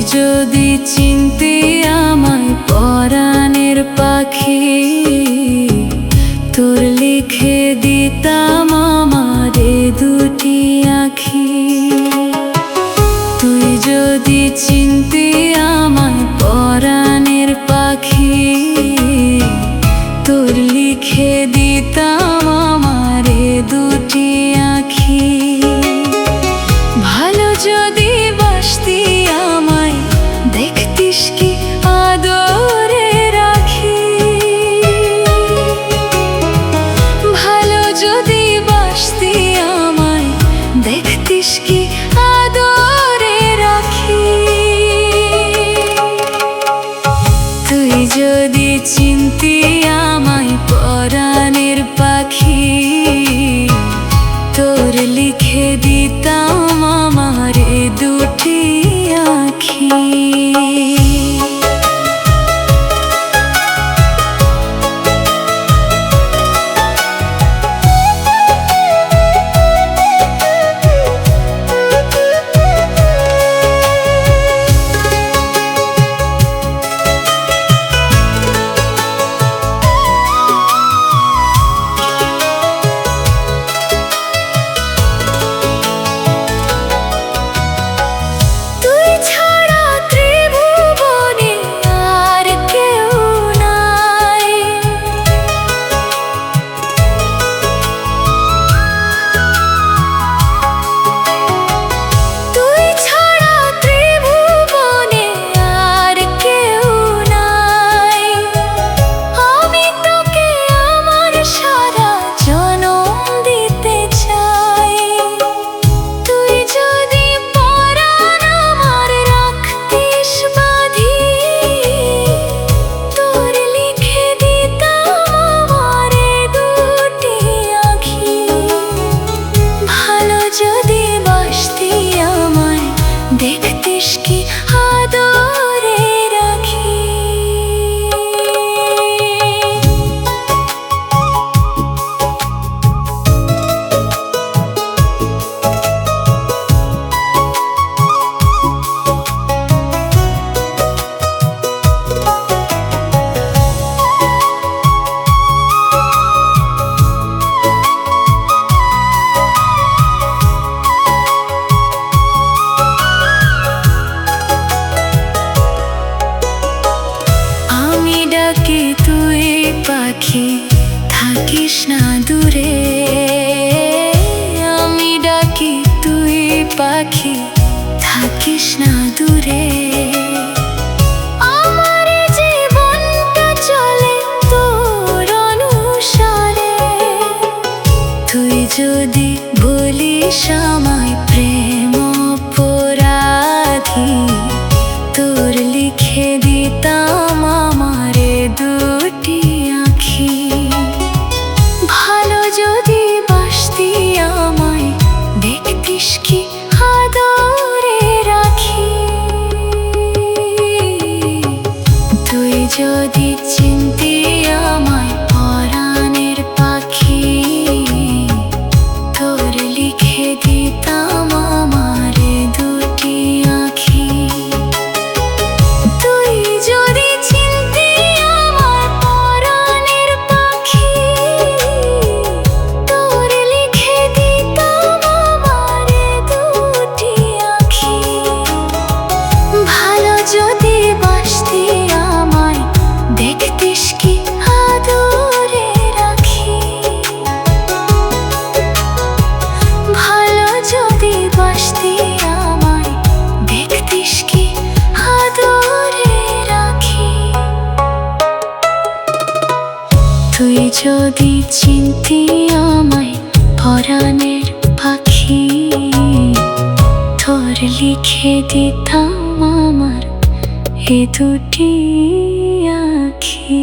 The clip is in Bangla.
যদি চিনতে আমায় পরাণের পাখি, তোর লিখে দিতাম আমারে দুটি আঁখি। তুই যদি চিনতে আমায় পরাণের পাখি, তোর লিখে দিতাম আমারে দুটি আঁখি। ভালো যদি বাসতি আমায়, দেখতিস কি আদরে রাখি। ভালো যদি বাসতি আমায়, দেখতিস কি আদরে রাখি। তুই যদি চিনতি আমায় পরাণের পাখি, তোর লিখে দিতাম আমারে দুটি আঁখি। দেখতিস কি আদরে রাখি। ডাকি তুই পাখি, থাকিস না দূরে। আমি ডাকি তুই পাখি, থাকিস না দূরে। আমার জীবনটা চলে তোর অনুসারে। তুই যদি বলিস আমায় প্রেম অপরাধী, তোর লিখে দিতাম আমারে দুটি আঁখি। ভালো যদি বাসতি আমায়, দেখতিস কি আদরে রাখি। তুই যদি চিনতি আমায় পরাণের পাখি, তোর লিখে দিতাম আমারে দুটি আঁখি। তুই যদি চিনতি আমার পরাণের পাখি, তোর লিখে দিতাম আমারে দুটি আঁখি। ভালো যদি বাসতি আমায়, দেখতিস কি আদরে রাখি। ভালো যদি বাসতি আমায়, দেখতিস কি আদরে রাখি। তুই যদি চিনতি আমায় পরাণের পাখি, তোর লিখে দিতাম আমার এ দুটি আঁখি।